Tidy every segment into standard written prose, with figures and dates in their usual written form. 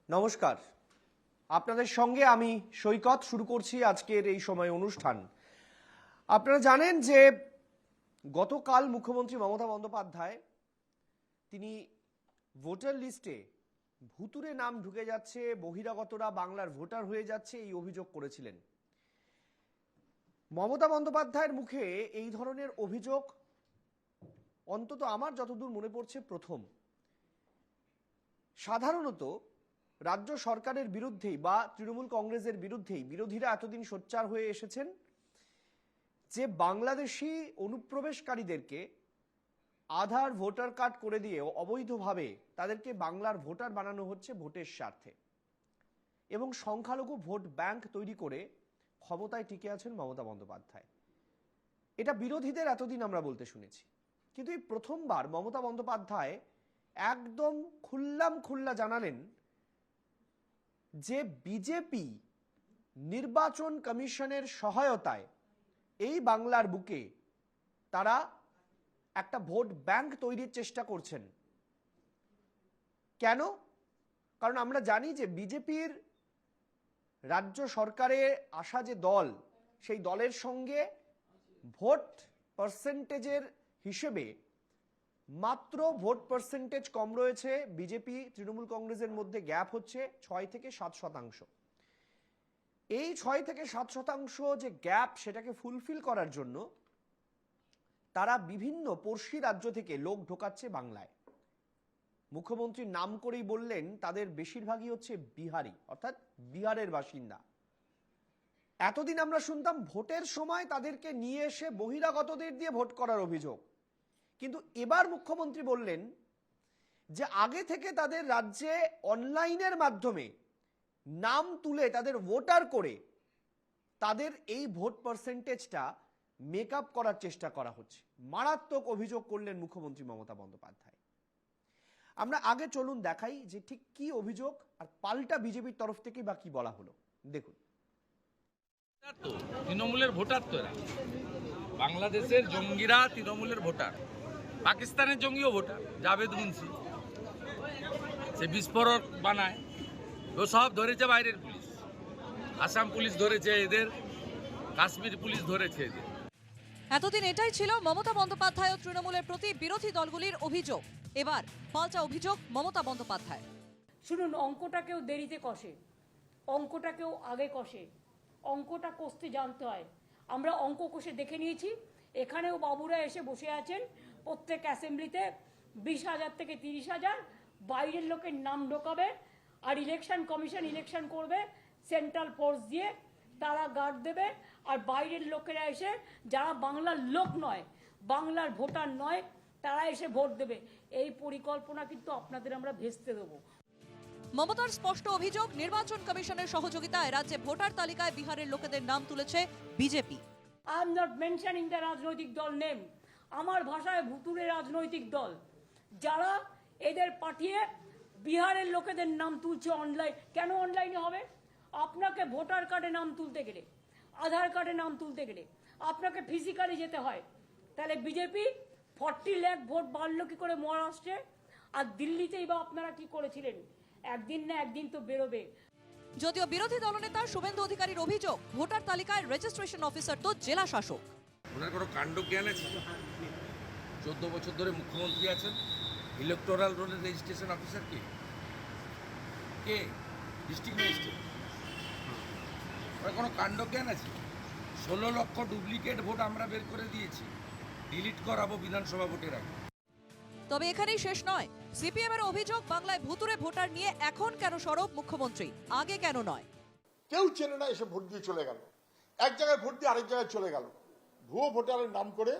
নমস্কার, আপনাদের সঙ্গে আমি সৈকত শুরু করছি আজকের এই সময় অনুষ্ঠান। আপনারা জানেন যে গতকাল মুখ্যমন্ত্রী মমতা বন্দ্যোপাধ্যায় তিনি ভোটার লিস্টে ভুতুরে নাম ঢুকে যাচ্ছে, বহিরাগতরা বাংলার ভোটার হয়ে যাচ্ছে, এই অভিযোগ করেছিলেন। মমতা বন্দ্যোপাধ্যায়ের মুখে এই ধরনের অভিযোগ অন্তত আমার যতদূর মনে পড়ছে প্রথম। সাধারণত রাজ্য সরকারের বিরুদ্ধেই বা তৃণমূল কংগ্রেসের বিরুদ্ধেই বিরোধীরা এতদিন সোচ্চার হয়ে এসেছেন যে বাংলাদেশি অনুপ্রবেশকারীদেরকে আধার ভোটার কার্ড করে দিয়ে অবৈধভাবে তাদেরকে বাংলার ভোটার বানানো হচ্ছে ভোটের স্বার্থে, এবং সংখ্যালঘু ভোট ব্যাংক তৈরি করে ক্ষমতায় টিকে আছেন মমতা বন্দ্যোপাধ্যায়। এটা বিরোধীদের এতদিন আমরা বলতে শুনেছি, কিন্তু এই প্রথমবার মমতা বন্দ্যোপাধ্যায় একদম খুল্লা জানালেন যে বিজেপি নির্বাচন কমিশনের সহায়তায় এই বাংলার বুকে তারা একটা ভোট ব্যাংক তৈরির চেষ্টা করছেন। কেন? কারণ আমরা জানি যে বিজেপির রাজ্য সরকারে আসা যে দল, সেই দলের সঙ্গে ভোট পার্সেন্টেজের হিসেবে মাত্র ভোট পার্সেন্টেজ কম রয়েছে। বিজেপি তৃণমূল কংগ্রেসের মধ্যে গ্যাপ হচ্ছে 6 থেকে 7%। এই 6 থেকে 7% যে গ্যাপ, সেটাকে ফুলফিল করার জন্য তারা বিভিন্ন পড়শি রাজ্য থেকে লোক ঢোকাচ্ছে বাংলায়। মুখ্যমন্ত্রী নাম করেই বললেন তাদের বেশিরভাগই হচ্ছে বিহারি, অর্থাৎ বিহারের বাসিন্দা। এতদিন আমরা শুনতাম ভোটের সময় তাদেরকে নিয়ে এসে বহিরাগতদের দিয়ে ভোট করার অভিযোগ, কিন্তু এবার মুখ্যমন্ত্রী বললেন যে আগে থেকে তাদের রাজ্যে অনলাইনের মাধ্যমে নাম তুলে তাদের ভোটার করে তাদের এই ভোট পার্সেন্টেজটা মেকআপ করার চেষ্টা করা হচ্ছে। মারাত্মক অভিযোগ করলেন মুখ্যমন্ত্রী মমতা বন্দ্যোপাধ্যায়। আমরা আগে চলুন দেখাই যে ঠিক কি অভিযোগ আর পাল্টা বিজেপির তরফ থেকে বা কি বলা হলো। দেখুন, তৃণমূলের ভোটার তো এরা, বাংলাদেশের জঙ্গিরা তৃণমূলের ভোটার, পাকিস্তানের জঙ্গিও ভোটার। জাভেদ মুন্সি সে বিস্ফোরক বানায়, ও সব ধরেছে বাইরের পুলিশ, আসাম পুলিশ ধরেছে এদের, কাশ্মীর পুলিশ ধরেছে এদের। এতদিন এটাই ছিল মমতা বন্দ্যোপাধ্যায় ও তৃণমূলের প্রতি বিরোধী দলগুলির অভিযোগ। এবার পাল্টা অভিযোগ মমতা বন্দ্যোপাধ্যায়। শুনুন, অঙ্কটাকেও দেরিতে কষে, অঙ্কটাকেও আগে কষে, অঙ্কটা কষতে জানতে হয়। আমরা অঙ্ক কষে দেখে নিয়েছি। এখানেও বাবুরা এসে বসে আছেন, প্রত্যেক অ্যাসেম্বলিতে 20,000 থেকে 30,000 বাইরের লোকের নাম ঢোকাবে, আর ইলেকশন কমিশন ইলেকশন করবে সেন্ট্রাল ফোর্স দিয়ে, তারা গার্ড দেবে, আর বাইরের লোকেরা এসে যারা বাংলার লোক নয়, বাংলার ভোটার নয়, তারা এসে ভোট দেবে। এই পরিকল্পনা কিন্তু আপনাদের আমরা ভেস্তে দেবো। মমতার স্পষ্ট অভিযোগ, নির্বাচন কমিশনের সহযোগিতায় রাজ্যে ভোটার তালিকায় বিহারের লোকেদের নাম তুলেছে BJP. I am not mentioning the রাজনৈতিক দল নেম। আমার ভাষায় ভুতুরে রাজনৈতিক দল, যারা এদের পাঠিয়ে বিহারের লোকেদের নাম তুলছে অনলাইন। কেন অনলাইনে হবে? আপনাকে ভোটার কার্ডে নাম তুলতে গেলে, আধার কার্ডে নাম তুলতে গেলে আপনাকে ফিজিক্যালি যেতে হয়। তাহলে বিজেপি 40 লাখ ভোট বাড়লো কি করে মহারাষ্ট্রে? আর দিল্লিতেই বা আপনারা কি করেছিলেন? একদিন না একদিন তো বেরোবে। যদিও বিরোধী দলনেতা শুভেন্দু অধিকারীর অভিযোগ, ভোটার তালিকায় রেজিস্ট্রেশন অফিসার তো জেলা শাসক। ওনার কোনো কাণ্ড জ্ঞান আছে? 14 বছর ধরে মুখ্যমন্ত্রী আছেন, ইলেকটোরাল রোলের রেজিস্ট্রেশন অফিসার কে? District magistrate. ওনার কোনো কাণ্ড জ্ঞান আছে? 16 লক্ষ ডুপ্লিকেট ভোট আমরা বের করে দিয়েছি, ডিলিট করাবো বিধানসভা ভোটের আগে। তবে এখানেই শেষ নয়। সিপিএম এর অভিযোগ, বাংলায় ভুতুরে ভোটার নিয়ে এখন কেন সরব মুখ্যমন্ত্রী, আগে কেন নয়? কেউ চেনে না, এসে ভোট দিয়ে চলে গেল, এক জায়গায় ভোট দিয়ে আরেক জায়গায় চলে গেল, ভুয়ো ভোটারের নাম করে।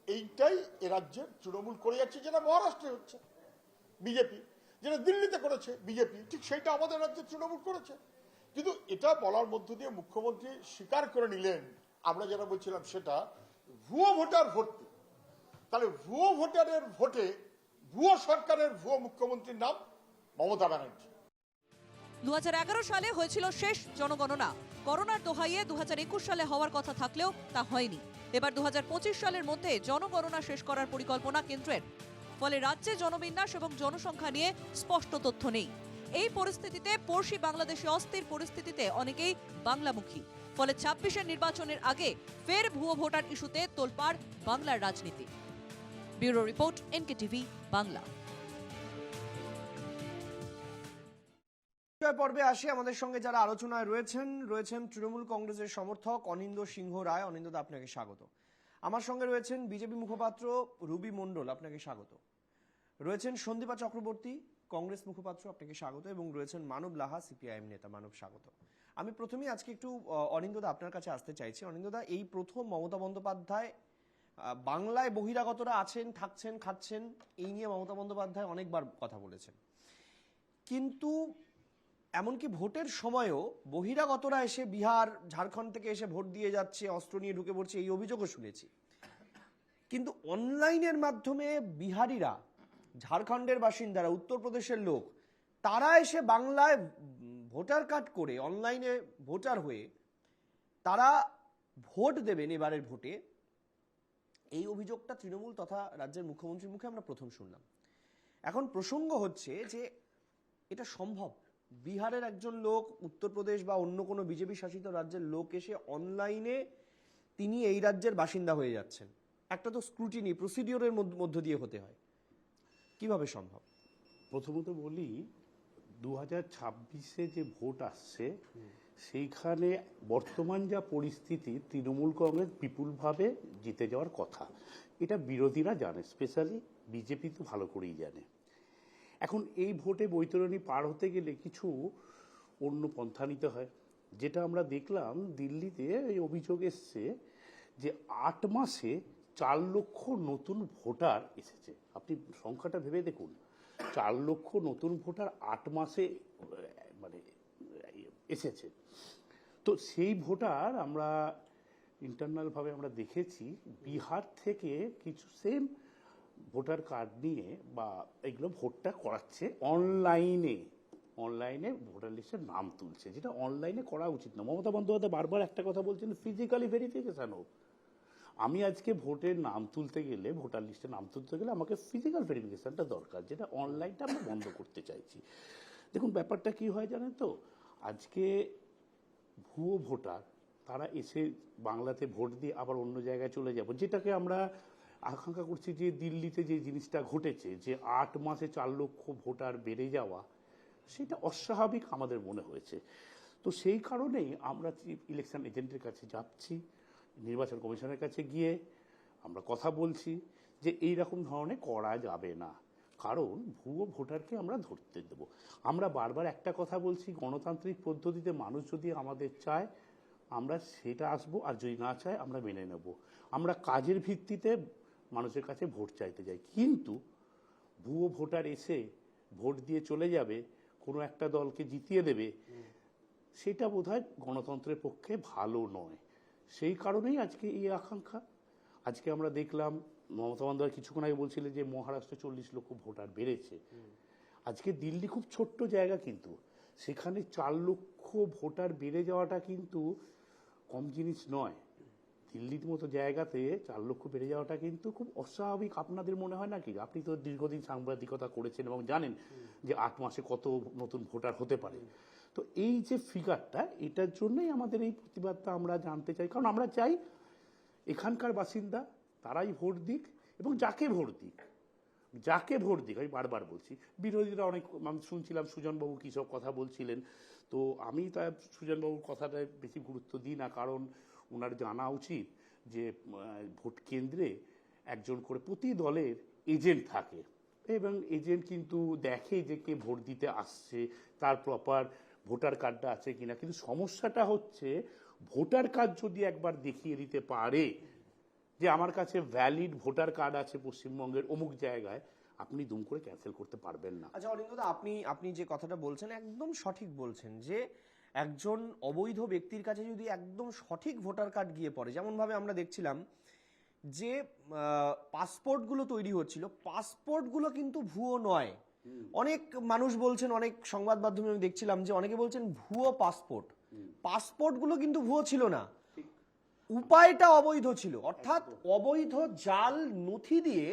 এইটাই এ রাজ্যের তৃণমূল করে যাচ্ছে, যেটা মহারাষ্ট্রে হচ্ছে বিজেপি, যেটা দিল্লিতে করেছে বিজেপি, ঠিক সেইটা আমাদের রাজ্যে তৃণমূল করেছে। কিন্তু এটা বলার মধ্য দিয়ে মুখ্যমন্ত্রী স্বীকার করে নিলেন আমরা যেটা বলছিলাম সেটা, ভুয়ো ভোটার ভর্তি। তাহলে ভুয়ো ভোটারের ভোটে ভুয়ো সরকারের ভুয়ো মুখ্যমন্ত্রীর নাম মমতা ব্যানার্জি। 2011 সালে হয়েছিল শেষ জনগণনা। করোনার দোহাইয়ে 2021 সালে হওয়ার কথা থাকলেও তা হয়নি। এবার 2025 সালের মধ্যে জনগণনা শেষ করার পরিকল্পনা কেন্দ্রের। ফলে রাজ্যে জনবিন্যাস এবং জনসংখ্যা নিয়ে স্পষ্ট তথ্য নেই। এই পরিস্থিতিতে পড়শি বাংলাদেশে অস্থির পরিস্থিতিতে অনেকেই বাংলামুখী। ফলে 26-এর নির্বাচনের আগে ফের ভুয়ো ভোটার ইস্যুতে তোলপাড় বাংলার রাজনীতি। Bureau report, NKTV Bangla. পর্বে আসে আমাদের সঙ্গে যারা আলোচনায় রয়েছেন তৃণমূল কংগ্রেসের সমর্থক অনিন্দ্য সিংহ রায়। অনিন্দ্যদা, আপনাকে স্বাগত। আমার সঙ্গে রয়েছেন বিজেপি মুখপাত্র রুবি মণ্ডল, আপনাকে স্বাগত। রয়েছেন সন্দীপা চক্রবর্তী, কংগ্রেস মুখপাত্র, আপনাকে স্বাগত। এবং রয়েছেন মানব লাহা, সিপিআইএম নেতা। মানব, স্বাগত। আমি প্রথমেই আজকে একটু অনিন্দ্যদা আপনার কাছে আসতে চাইছি। অনিন্দ্যদা, এই প্রথম মমতা বন্দ্যোপাধ্যায় বাংলায় বহিরাগতরা আছেন, থাকছেন, খাচ্ছেন, এই নিয়ে মমতা বন্দ্যোপাধ্যায় অনেকবার কথা বলেছেন, কিন্তু এমনকি ভোটের সময়ও বহিরাগতরা এসে বিহার, ঝাড়খণ্ড থেকে এসে ভোট দিয়ে যাচ্ছে, অস্ত্র নিয়ে ঢুকে পড়ছে, এই অভিযোগও শুনেছি। কিন্তু অনলাইনের মাধ্যমে বিহারিরা, ঝাড়খণ্ডের বাসিন্দারা, উত্তরপ্রদেশের লোক, তারা এসে বাংলায় ভোটার কার্ড করে অনলাইনে ভোটার হয়ে তারা ভোট দেবেন এবারের ভোটে, এই অভিযোগটা তৃণমূল তথা রাজ্যের মুখ্যমন্ত্রীর মুখে আমরা প্রথম শুনলাম। এখন প্রসঙ্গ হচ্ছে যে এটা সম্ভব? বিহারের একজন লোক, উত্তরপ্রদেশ বা অন্য কোনো বিজেপি শাসিত রাজ্যের লোক এসে অনলাইনে তিনি এই রাজ্যের বাসিন্দা হয়ে যাচ্ছেন। একটা তো স্ক্রুটিনি, প্রসিডিওরের মধ্য দিয়ে হতে হয়, কিভাবে সম্ভব? প্রথমত বলি, 2026-এ যে ভোট আসছে সেইখানে বর্তমান যা পরিস্থিতি, তৃণমূল কংগ্রেস বিপুলভাবে জিতে যাওয়ার কথা, এটা বিরোধীরা জানে, স্পেশালি বিজেপি তো ভালো করেই জানে। এখন এই ভোটে বৈতরণী পার হতে গেলে কিছু অন্য পন্থা নিতে হয়। যেটা আমরা দেখলাম দিল্লিতে এই অভিযোগ এসছে যে 8 মাসে 4 লক্ষ নতুন ভোটার এসেছে। আপনি সংখ্যাটা ভেবে দেখুন, 4 লক্ষ নতুন ভোটার 8 মাসে মানে এসেছে। তো সেই ভোটার আমরা ইন্টারনালভাবে আমরা দেখেছি বিহার থেকে কিছু সেম ভোটার কার্ড নিয়ে বা এগুলো ভোটটা করাচ্ছে অনলাইনে ভোটার লিস্টের নাম তুলছে, যেটা অনলাইনে করা উচিত না। মমতা বন্দ্যোপাধ্যায় বারবার একটা কথা বলছেন, ফিজিক্যালি ভেরিফিকেশন হোক। আমি আজকে ভোটের নাম তুলতে গেলে, ভোটার লিস্টে নাম তুলতে গেলে আমাকে ফিজিক্যাল ভেরিফিকেশনটা দরকার, যেটা অনলাইনটা আমরা বন্ধ করতে চাইছি। দেখুন ব্যাপারটা কি হয় জানেন তো, আজকে ভুয়ো ভোটার তারা এসে বাংলাতে ভোট দিয়ে আবার অন্য জায়গায় চলে যাব, যেটাকে আমরা আকাঙ্ক্ষা করছি যে দিল্লিতে যে জিনিসটা ঘটেছে, যে 8 মাসে 4 লক্ষ ভোটার বেড়ে যাওয়া, সেটা অস্বাভাবিক আমাদের মনে হয়েছে। তো সেই কারণেই আমরা চিফ ইলেকশন এজেন্টের কাছে যাচ্ছি, নির্বাচন কমিশনের কাছে গিয়ে আমরা কথা বলছি যে এই রকম ধরনের করা যাবে না, কারণ ভুয়ো ভোটারকে আমরা ধরতে দেব। আমরা বারবার একটা কথা বলছি, গণতান্ত্রিক পদ্ধতিতে মানুষ যদি আমাদের চায় আমরা সেটা আসবো, আর যদি না চায় আমরা মেনে নেব। আমরা কাজের ভিত্তিতে মানুষের কাছে ভোট চাইতে যাই, কিন্তু ভুয়ো ভোটার এসে ভোট দিয়ে চলে যাবে, কোনো একটা দলকে জিতিয়ে দেবে, সেটা বোধহয় গণতন্ত্রের পক্ষে ভালো নয়। সেই কারণেই আজকে এই আকাঙ্ক্ষা। আজকে আমরা দেখলাম মমতা বন্দ্যোপাধ্যায় কিছুক্ষণ আগে বলছিলেন যে মহারাষ্ট্রে 40 লক্ষ ভোটার বেড়েছে। আজকে দিল্লি খুব ছোট্ট জায়গা, কিন্তু সেখানে 4 লক্ষ ভোটার বেড়ে যাওয়াটা কিন্তু কম জিনিস নয়। দিল্লির মতো জায়গাতে 4 লক্ষ বেড়ে যাওয়াটা কিন্তু খুব অস্বাভাবিক। আপনাদের মনে হয় নাকি? আপনি তো দীর্ঘদিন সাংবাদিকতা করেছেন এবং জানেন যে 8 মাসে কত নতুন ভোটার হতে পারে। তো এই যে ফিগারটা, এটার জন্যই আমাদের এই প্রতিবাদটা আমরা জানতে চাই, কারণ আমরা চাই এখানকার বাসিন্দা তারাই ভোট দিক, এবং যাকে ভোট দিক, আমি বারবার বলছি। বিরোধীরা অনেক, আমি শুনছিলাম সুজনবাবু কী সব কথা বলছিলেন, তো আমি তার সুজনবাবুর কথাটায় বেশি গুরুত্ব দিই না, কারণ ওনার জানা উচিত যে ভোট কেন্দ্রে একজন করে প্রতি দলের এজেন্ট থাকে, এবং এজেন্ট কিন্তু দেখে যে কে ভোট দিতে আসছে, তার প্রপার ভোটার কার্ডটা আছে কিনা। কিন্তু সমস্যাটা হচ্ছে, ভোটার কার্ড যদি একবার দেখিয়ে দিতে পারে যে আমার কাছে ভ্যালিড ভোটার কার্ড আছে পশ্চিমবঙ্গের অমুক জায়গায়, আপনি দুম করে ক্যান্সেল করতে পারবেন না। আচ্ছা অনিন্দ্যদা, আপনি যে কথাটা বলছেন একদম সঠিক বলছেন, যে একজন অবৈধ ব্যক্তির কাছে যদি একদম সঠিক ভোটার কার্ড গিয়ে পড়ে, যেমনভাবে আমরা দেখছিলাম যে পাসপোর্টগুলো তৈরি হচ্ছিল, পাসপোর্টগুলো কিন্তু ভুয়ো নয়। অনেক মানুষ বলছেন, অনেক সংবাদ মাধ্যমে আমি দেখছিলাম যে অনেকে বলছেন ভুয়ো পাসপোর্টগুলো কিন্তু ভুয়ো ছিল না, উপায়টা অবৈধ ছিল। অর্থাৎ অবৈধ জাল নথি দিয়ে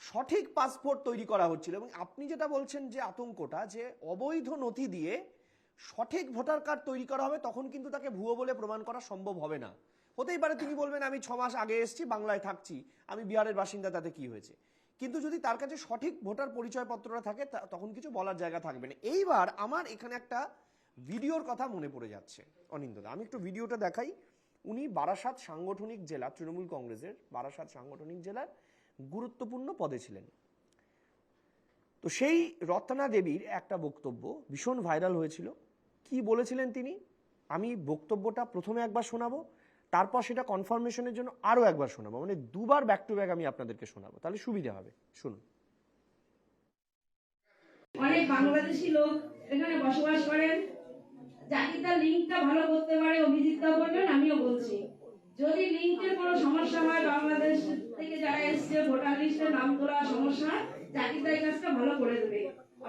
সঠিক পাসপোর্ট তৈরি করা হচ্ছিল। এবং আপনি যেটা বলছেন যে আতঙ্কটা, যে অবৈধ নথি দিয়ে সঠিক ভোটার কার্ড তৈরি করা হবে, তখন কিন্তু তাকে ভুয়ো বলে প্রমাণ করা সম্ভব হবে না। হতেই পারে তিনি বলবেন আমি 6 মাস আগে এসেছি, বাংলায় থাকছি, আমি বিহারের বাসিন্দা, তাতে কি হয়েছে। কিন্তু যদি তার কাছে সঠিক ভোটার পরিচয়পত্রটা থাকে তখন কিছু বলার জায়গা থাকবে না। এইবার আমার এখানে একটা ভিডিওর কথা মনে পড়ে যাচ্ছে অনিন্দদা, আমি একটু ভিডিওটা দেখাই। উনি বারাসাত সাংগঠনিক জেলা, তৃণমূল কংগ্রেসের বারাসাত সাংগঠনিক জেলার গুরুত্বপূর্ণ পদে ছিলেন। তো সেই রত্না দেবীর একটা বক্তব্য ভীষণ ভাইরাল হয়েছিল। কি বলেছিলেন তিনি, আমি বক্তব্যটা প্রথমে একবার শোনাবো, তারপর সেটা কনফার্মেশনের জন্য আরো একবার শোনাবো, মানে দুবার ব্যাক টু ব্যাক আমি আপনাদেরকে শোনাবো, তাহলে সুবিধা হবে। শুনুন। অনেক বাংলাদেশি লোক এখানে বসবাস করেন, জাতিটা লিঙ্কটা ভালো করতে পারে। অভিজিৎ দা বললেন, আমিও বলছি, যদি লিঙ্কের কোনো সমস্যা হয়, বাংলাদেশ থেকে যারা এসছে ভোটার লিস্টে নাম তোলা সমস্যা, জাতিটা এই কাজটা ভালো করে দেবে।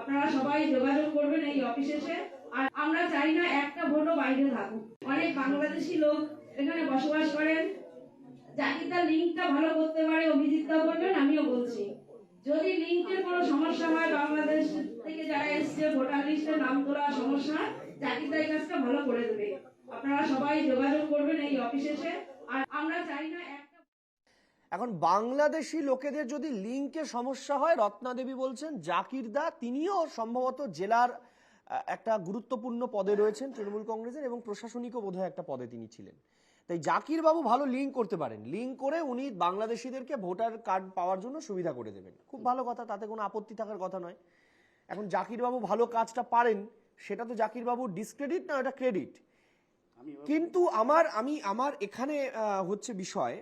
আপনারা সবাই যোগাযোগ করবেন এই অফিসে এসে। আর আমরা চাই না একটা ভোটও বাইরে থাকুক। অনেক বাংলাদেশি লোক এখানে বসবাস করেন, জাতিটা লিঙ্কটা ভালো করতে পারে। অভিজিৎ দা বললেন, আমিও বলছি, যদি লিঙ্কের কোনো সমস্যা হয়, বাংলাদেশ থেকে যারা এসছে ভোটার লিস্টে নাম তোলা সমস্যা, জাতিটা এই কাজটা ভালো করে দেবে। আপনারা সবাই যোগাযোগ করবেন এই অফিসে এসে। আর আমরা চাই না একটা। এখন বাংলাদেশি লোকেদের যদি লিঙ্কে সমস্যা হয়, রত্না দেবী বলছেন, জাকির দা তিনিও সম্ভবত জেলার একটা গুরুত্বপূর্ণ পদে রয়েছেন তৃণমূল কংগ্রেসের, এবং প্রশাসনিকও বোধহয় একটা পদে তিনি ছিলেন। তাই জাকির বাবু ভালো লিঙ্ক করতে পারেন, লিঙ্ক করে উনি বাংলাদেশিদেরকে ভোটার কার্ড পাওয়ার জন্য সুবিধা করে দেবেন। খুব ভালো কথা, তাতে কোনো আপত্তি থাকার কথা নয়। এখন জাকির বাবু ভালো কাজটা পারেন, সেটা তো জাকির বাবুর ডিসক্রেডিট না, এটা ক্রেডিট। কিন্তু আমার এখানে হচ্ছে বিষয়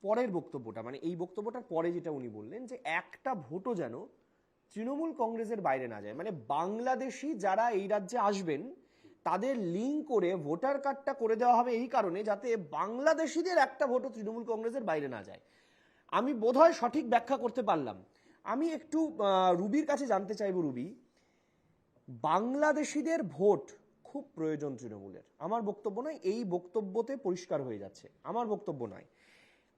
পরের বক্তব্যটা, মানে এই বক্তব্যটার পরে যেটা উনি বললেন, যে একটা ভোটও যেন তৃণমূল কংগ্রেসের বাইরে না যায়। মানে বাংলাদেশি যারা এই রাজ্যে আসবেন তাদের লিঙ্ক করে ভোটার কার্ডটা করে দেওয়া হবে এই কারণে, যাতে বাংলাদেশিদের একটা ভোটও তৃণমূল কংগ্রেসের বাইরে না যায়। আমি বোধহয় সঠিক ব্যাখ্যা করতে পারলাম। আমি একটু রুবির কাছে জানতে চাইব, রুবি, বাংলাদেশিদের ভোট খুব প্রয়োজন তৃণমূলের। আমার বক্তব্য নয়, এই বক্তব্যতে পরিষ্কার হয়ে যাচ্ছে, আমার বক্তব্য নয়।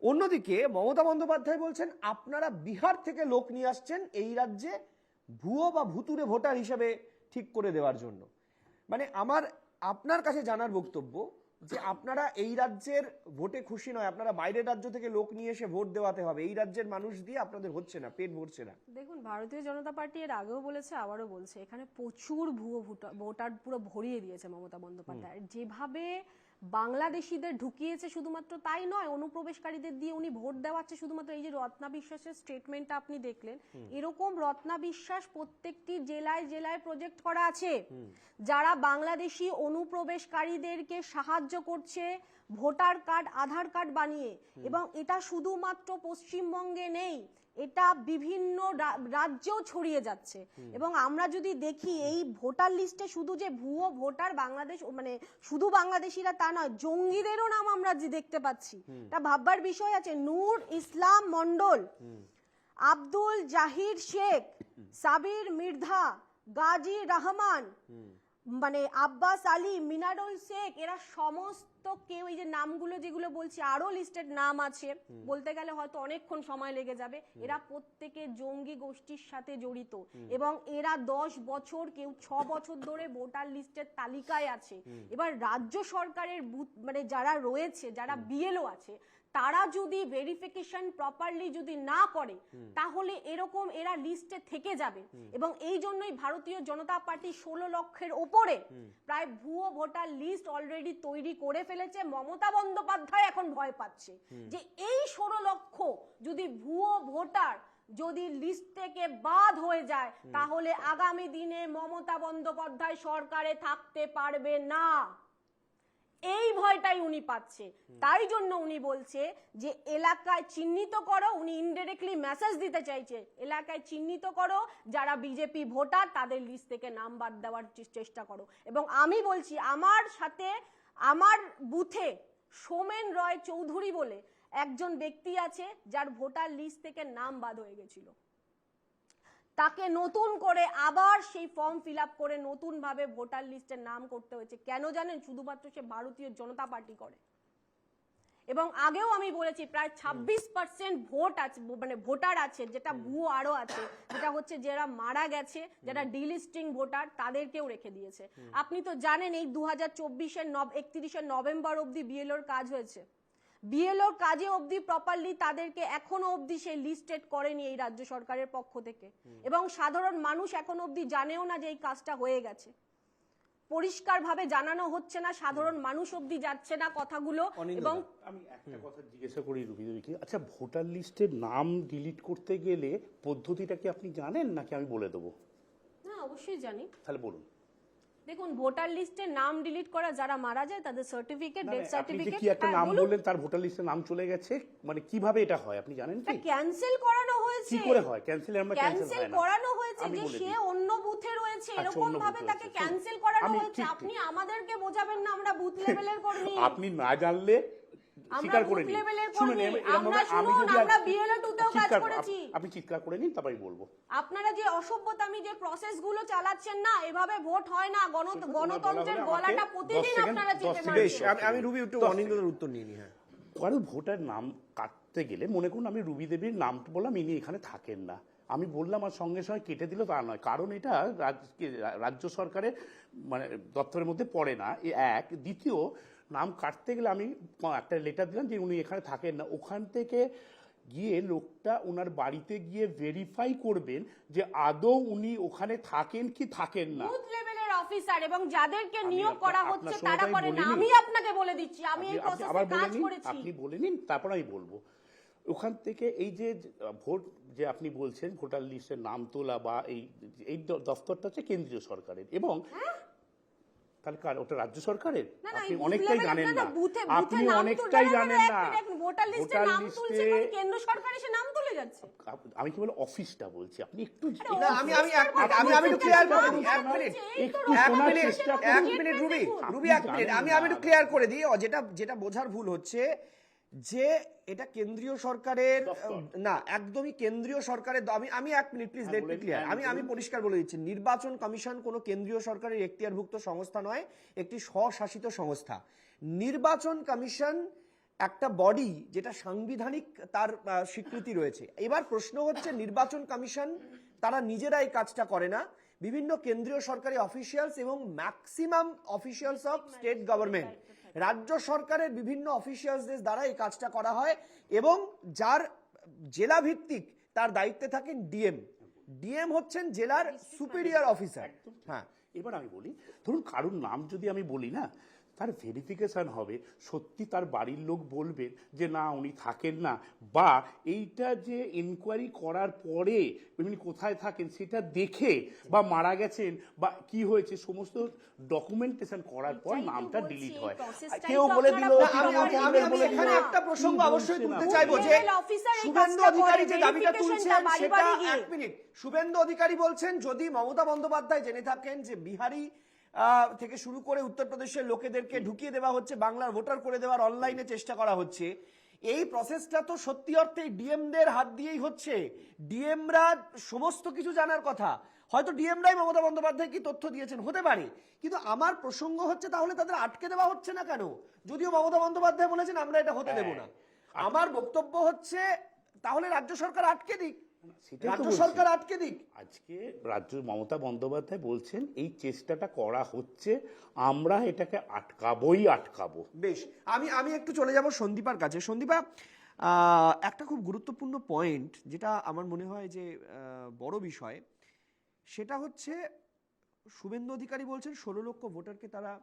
অন্যদিকে মমতা বন্দ্যোপাধ্যায় বলছেন আপনারা বিহার থেকে লোক নিয়ে আসছেন এই রাজ্যে ভুয়ো বা ভুতুরে ভোটার হিসেবে ঠিক করে দেওয়ার জন্য। মানে আমার আপনার কাছে জানার বক্তব্য যে আপনারা এই রাজ্যের ভোটে খুশি নয়, আপনারা বাইরের রাজ্য থেকে লোক নিয়ে এসে ভোট দেওয়াতে হবে, এই রাজ্যের মানুষ দিয়ে আপনাদের হচ্ছে না, পেট ভরছে না। দেখুন, ভারতীয় জনতা পার্টি এর আগেও বলেছে, আবারও বলছে, এখানে প্রচুর ভুয়ো ভোটার পুরো ভরিয়ে দিয়েছে মমতা বন্দ্যোপাধ্যায়। যেভাবে বাংলাদেশিদের ঢুকিয়েছে, শুধুমাত্র তাই নয়, অনুপ্রবেশকারীদের দিয়ে উনি ভোট দেওয়াচ্ছে। শুধুমাত্র এই যে রত্না বিশ্বাসের স্টেটমেন্টটা আপনি দেখলেন, এরকম রত্না বিশ্বাস প্রত্যেকটি জেলায় জেলায় প্রজেক্ট করা আছে, যারা বাংলাদেশি অনুপ্রবেশকারীদেরকে সাহায্য করছে ভোটার কার্ড, আধার কার্ড বানিয়ে। এবং এটা শুধুমাত্র পশ্চিমবঙ্গে নেই, এটা বিভিন্ন রাজ্যেও ছড়িয়ে যাচ্ছে। এবং আমরা যদি দেখি এই ভোটার লিস্টে শুধু যে ভুয়ো ভোটার বাংলাদেশ, মানে শুধু বাংলাদেশিরা তা নয়, জঙ্গিদেরও নাম আমরা যে দেখতে পাচ্ছি, এটা ভাববার বিষয় আছে। নূর ইসলাম মন্ডল, আব্দুল জাহির শেখ, সাবির মির্ধা, গাজী রহমান, মানে আব্বাস আলী, মিনারুল শেখ, এরা সমস্ত কেউ, এই যে নামগুলো যেগুলো বলছি, আরো লিস্টেড নাম আছে, বলতে গেলে হয়তো অনেকক্ষণ সময় লেগে যাবে। এরা প্রত্যেকে জঙ্গি গোষ্ঠীর সাথে জড়িত, এবং এরা 10 বছর, কেউ 6 বছর ধরে ভোটার লিস্টের তালিকায় আছে। এবার রাজ্য সরকারের মানে যারা রয়েছে, যারা বিএলও আছে, তারা যদি ভেরিফিকেশন প্রপারলি যদি না করে, তাহলে এরকম এরা লিস্টে থেকে যাবে। এবং এই জন্যই ভারতীয় জনতা পার্টি 16 লক্ষের ওপরে প্রায় ভুয়ো ভোটার লিস্ট অলরেডি তৈরি করে ফেলেছে। মমতা বন্দ্যোপাধ্যায় এখন ভয় পাচ্ছে যে এই 16 লক্ষ যদি ভুয়ো ভোটার যদি লিস্ট থেকে বাদ হয়ে যায়, তাহলে আগামী দিনে মমতা বন্দ্যোপাধ্যায় সরকারে থাকতে পারবে না। এই ভয়টাই উনি পাচ্ছে। তাই জন্য উনি বলছে যে এলাকায় চিহ্নিত করো, উনি ইনডাইরেক্টলি মেসেজ দিতে চাইছে, এলাকায় চিহ্নিত করো যারা বিজেপি ভোটার, তাদের লিস্ট থেকে নাম বাদ দেওয়ার চেষ্টা করো। এবং আমি বলছি, আমার সাথে আমার বুথে সোমেন রয় চৌধুরী বলে একজন ব্যক্তি আছে, যার ভোটার লিস্ট থেকে নাম বাদ হয়ে গেছিল। তাকে নতুন করে আবার সেই ফর্ম ফিল আপ করে নতুন ভাবে ভোটার লিস্টের নাম করতে হয়েছে। কেন জানেন? শুধুমাত্র সে ভারতীয় জনতা পার্টি করে। এবং আগেও আমি বলেছি প্রায় 26% ভোট আছে, মানে ভোটার আছে যেটা ভুয়ো আরো আছে, যেটা হচ্ছে যারা মারা গেছে, যারা ডিলিস্টিং ভোটার তাদেরকেও রেখে দিয়েছে। আপনি তো জানেন এই 2024-এর 31শে নভেম্বর অবধি বিএলওর কাজ হয়েছে, বিএলওর কাজে অবধি প্রপারলি তাদেরকে এখনো অবধি সেই লিস্টেড করেনি এই রাজ্য সরকারের পক্ষ থেকে, এবং সাধারণ মানুষ এখনো অবধি জানেও না যে এই কাজটা হয়ে গেছে, পরিষ্কারভাবে জানানো হচ্ছে না, সাধারণ মানুষ অবধি যাচ্ছে না কথাগুলো। এবং আমি একটা কথা জিজ্ঞাসা করি রুবিদেবীকে, আচ্ছা ভোটার লিস্টের নাম ডিলিট করতে গেলে পদ্ধতিটা কি আপনি জানেন নাকি আমি বলে দেবো? না, অবশ্যই জানি। তাহলে বলুন। দেখুন, ভোটার লিস্টে নাম ডিলিট করা, যারা মারা যায় তাদের সার্টিফিকেট, ডেথ আপনি যে সার্টিফিকেট, কি একটা নাম বললেন তার ভোটার লিস্টে নাম চলে গেছে, মানে কিভাবে এটা হয় আপনি জানেন কি? ক্যান্সেল করানো হয়েছে। কি করে হয় ক্যান্সেল? আমরা ক্যান্সেল করানো হয়েছে যে সে অন্য বুথে রয়েছে এরকম ভাবে তাকে ক্যান্সেল করানো হয়েছে। আপনি আমাদেরকে বোঝাবেন না, আমরা বুথ লেভেলের কর্মী। আপনি না জানলে স্বীকার করে নিন। শুনুন, আমি যদি আমরা বিএলও টুতেও কাজ করেছি। আপনি চিৎকার করে নিন, তারপরে বলবো। আপনারা যে অসভ্যতামি যে প্রসেস গুলো চালাচ্ছেন না, এভাবে ভোট হয় না। গণতন্ত্রের গলাটা প্রতিদিন আপনারা চেপে মারছেন। আমি রুবি একটু অনিন্দ্যর উত্তর নিয়ে নিই। হ্যাঁ, কারণ ভোটার নাম কাটতে গেলে মনে করুন আমি রুবি দেবীর নাম বললাম, ইনি এখানে থাকেন না, আমি বললাম আর সঙ্গে সঙ্গে কেটে দিল তা নয়, কারণ এটা রাজ্য সরকারের মানে দপ্তরের মধ্যে পড়ে না, এক। দ্বিতীয়, নাম কাটতে গেলে আমি একটা লেটার দিলাম যে উনি এখানে থাকেন না, ওখান থেকে গিয়ে লোকটা ওনার বাড়িতে গিয়ে ভেরিফাই করবেন যে আদৌ উনি ওখানে থাকেন কি থাকেন না। বুথ লেভেলের অফিসার এবং যাদেরকে নিয়োগ করা হচ্ছে তারা করে না। আমি আপনাকে বলে দিচ্ছি, আমি এই প্রসেসে কাজ করেছি। আপনি বলে নিন, তারপর আমি বলবো। ওখান থেকে এই যে ভোট যে আপনি বলছেন ভোটার লিস্টের নাম তোলা বা এই দফতরটা হচ্ছে কেন্দ্রীয় সরকারের, এবং তাহলে কার ওটা রাজ্য সরকারের? আপনি অনেকটাই জানেন না, আপনি অনেকটাই জানেন না। ভোটার লিস্টে নাম তুলছে মানে কেন্দ্র সরকার এসে নাম তুলে যাচ্ছে। আমি কি বলে অফিসটা বলছি, আপনি একটু আমি একটু ক্লিয়ার করে দিই। এক মিনিট রুবি, এক মিনিট আমি একটু ক্লিয়ার করে দিই। যেটা বোঝার ভুল হচ্ছে যে এটা কেন্দ্রীয় সরকারের না, একদমই কেন্দ্রীয় সরকারের। আমি এক minute please, let me clear. আমি পরিষ্কার বলে দিচ্ছি, নির্বাচন কমিশন কোনো কেন্দ্রীয় সরকারের এখতিয়ারভুক্ত সংস্থা নয়, একটি স্বশাসিত সংস্থা। নির্বাচন কমিশন একটা বডি যেটা সাংবিধানিক তার স্বীকৃতি রয়েছে। এবার প্রশ্ন হচ্ছে নির্বাচন কমিশন তারা নিজেরা এই কাজটা করে না, বিভিন্ন কেন্দ্রীয় সরকারি অফিসিয়ালস এবং maximum officials of state government, রাজ্য সরকারের বিভিন্ন অফিসিয়ালসদের দ্বারা এই কাজটা করা হয়, এবং যার জেলা ভিত্তিক তার দায়িত্বে থাকেন ডিএম হচ্ছেন জেলার সুপিরিয়র অফিসার। হ্যাঁ, এবার আমি বলি, ধরুন কারুর নাম যদি আমি বলি না, তার ভেরিফিকেশন হবে, সত্যি তার বাড়ির লোক বলবেন যে না উনি থাকেন না, বা এইটা যে ইনকোয়ারি করার পরে উনি কোথায় থাকেন সেটা দেখে, বা মারা গেছেন বা কি হয়েছে সমস্ত ডকুমেন্টেশন করার পর নামটা ডিলিট হয়। কেউ বলে দিল, আমি এখানে একটা প্রসঙ্গ অবশ্যই তুলতে চাইবো যে শুভেন্দু অধিকারী যে দাবিটা তুলছেন সেটা, এক মিনিট, শুভেন্দু অধিকারী বলছেন যদি মমতা বন্দ্যোপাধ্যায় জেনে থাকেন যে বিহারি থেকে শুরু করে উত্তরপ্রদেশের লোকেদেরকে ঢুকিয়ে দেওয়া হচ্ছে, বাংলার ভোটার করে দেওয়ার অনলাইনে চেষ্টা করা হচ্ছে, এই প্রসেসটা তো সত্যি অর্থে ডিএমদের হাত দিয়েই হচ্ছে। ডিএমরা সমস্ত কিছু জানার কথা, হয়তো ডিএমরাই মমতা বন্দ্যোপাধ্যায় কি তথ্য দিয়েছেন হতে পারে, কিন্তু আমার প্রসঙ্গ হচ্ছে তাহলে তাদের আটকে দেওয়া হচ্ছে না কেন? যদিও মমতা বন্দ্যোপাধ্যায় বলেছেন আমরা এটা হতে দেব না। আমার বক্তব্য হচ্ছে তাহলে রাজ্য সরকার আটকে দিক, রাজ্য সরকার আটকে দিক। আজকে রাজ্য মমতা বন্দ্যোপাধ্যায় বলছেন এই চেষ্টাটা করা হচ্ছে, আমরা এটাকে আটকাবো। বেশ, আমি একটু চলে যাব সন্দীপার কাছে। সন্দীপা, একটা খুব গুরুত্বপূর্ণ পয়েন্ট যেটা আমার মনে হয় যে বড় বিষয়, সেটা হচ্ছে শুভেন্দু অধিকারী বলছেন 16 লক্ষ ভোটারকে তারা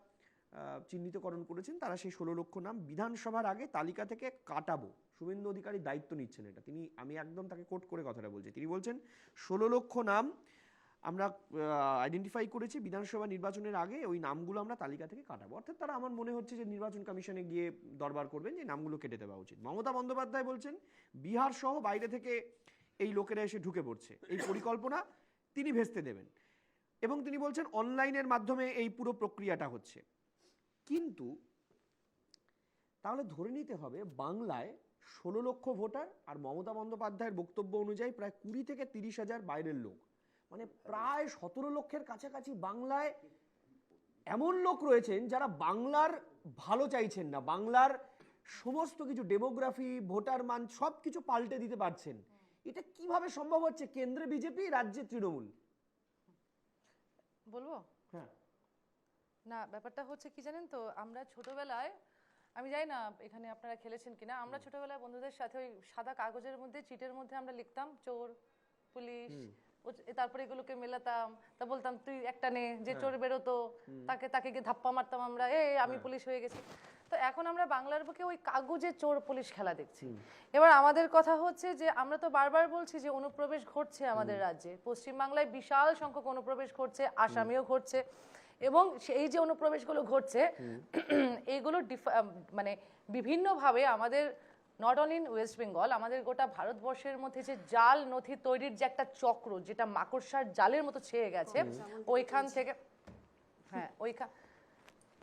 চিহ্নিতকরণ করেছেন, তারা সেই 16 লক্ষ নাম বিধানসভার আগে তালিকা থেকে কাটাবো। শুভেন্দু অধিকারী দায়িত্ব নিচ্ছেন এটা, আমি একদম তাকে কোট করে কথাটা বলছি। তিনি বলছেন 16 লক্ষ নাম আমরা আইডেন্টিফাই করেছি, বিধানসভা নির্বাচনের আগে ওই নামগুলো আমরা তালিকা থেকে কাটাবো। অর্থাৎ তারা, আমার মনে হচ্ছে যে নির্বাচন কমিশনে গিয়ে দরবার করবেন যে নামগুলো কেটে দেওয়া উচিত। মমতা বন্দ্যোপাধ্যায় বলছেন বিহার সহ বাইরে থেকে এই লোকেরা এসে ঢুকে পড়ছে, এই পরিকল্পনা তিনি ভেস্তে দেবেন, এবং তিনি বলছেন অনলাইনের মাধ্যমে এই পুরো প্রক্রিয়াটা হচ্ছে। কিন্তু তাহলে ধরে নিতে হবে বাংলায় 16 লক্ষ ভোটার, আর মমতা বন্দ্যোপাধ্যায়ের বক্তব্য অনুযায়ী প্রায় 20 থেকে 30 হাজার বাইরের লোক, মানে প্রায় 17 লক্ষের কাছাকাছি বাংলায় এমন লোক রয়েছেন যারা বাংলার ভালো চাইছেন না, বাংলার সমস্ত কিছু ডেমোগ্রাফি, ভোটার মান সব কিছু পাল্টে দিতে পারছেন, এটা কিভাবে সম্ভব হচ্ছে কেন্দ্রে বিজেপি, রাজ্যে তৃণমূল? বলবো? হ্যাঁ। না, ব্যাপারটা হচ্ছে কি জানেন তো, আমরা ছোটবেলায়, আমি জানি না এখানে আপনারা খেলেছেন কিনা, আমরা ছোটবেলায় বন্ধুদের সাথে ওই সাদা কাগজের মধ্যে, চিটের মধ্যে আমরা লিখতাম চোর, পুলিশ, তারপরে এগুলোকে মেলাতাম, তা বলতাম তুই একটা নে, যে চোর বেরোতো তাকে গিয়ে ধাপ্পা মারতাম আমরা, আমি পুলিশ হয়ে গেছি। তো এখন আমরা বাংলার বুকে ওই কাগজে চোর পুলিশ খেলা দেখছি। এবার আমাদের কথা হচ্ছে যে আমরা তো বারবার বলছি যে অনুপ্রবেশ ঘটছে আমাদের রাজ্যে, পশ্চিমবাংলায় বিশাল সংখ্যক অনুপ্রবেশ ঘটছে, আসামেও ঘটছে, এবং এই যে অনুপ্রবেশগুলো ঘটছে এইগুলো মানে বিভিন্নভাবে আমাদের not only in West Bengal, আমাদের গোটা ভারতবর্ষের মধ্যে যে জাল নথি তৈরির যে একটা চক্র, যেটা মাকড়সার জালের মতো ছেয়ে গেছে, ওইখান থেকে, হ্যাঁ ওইখান,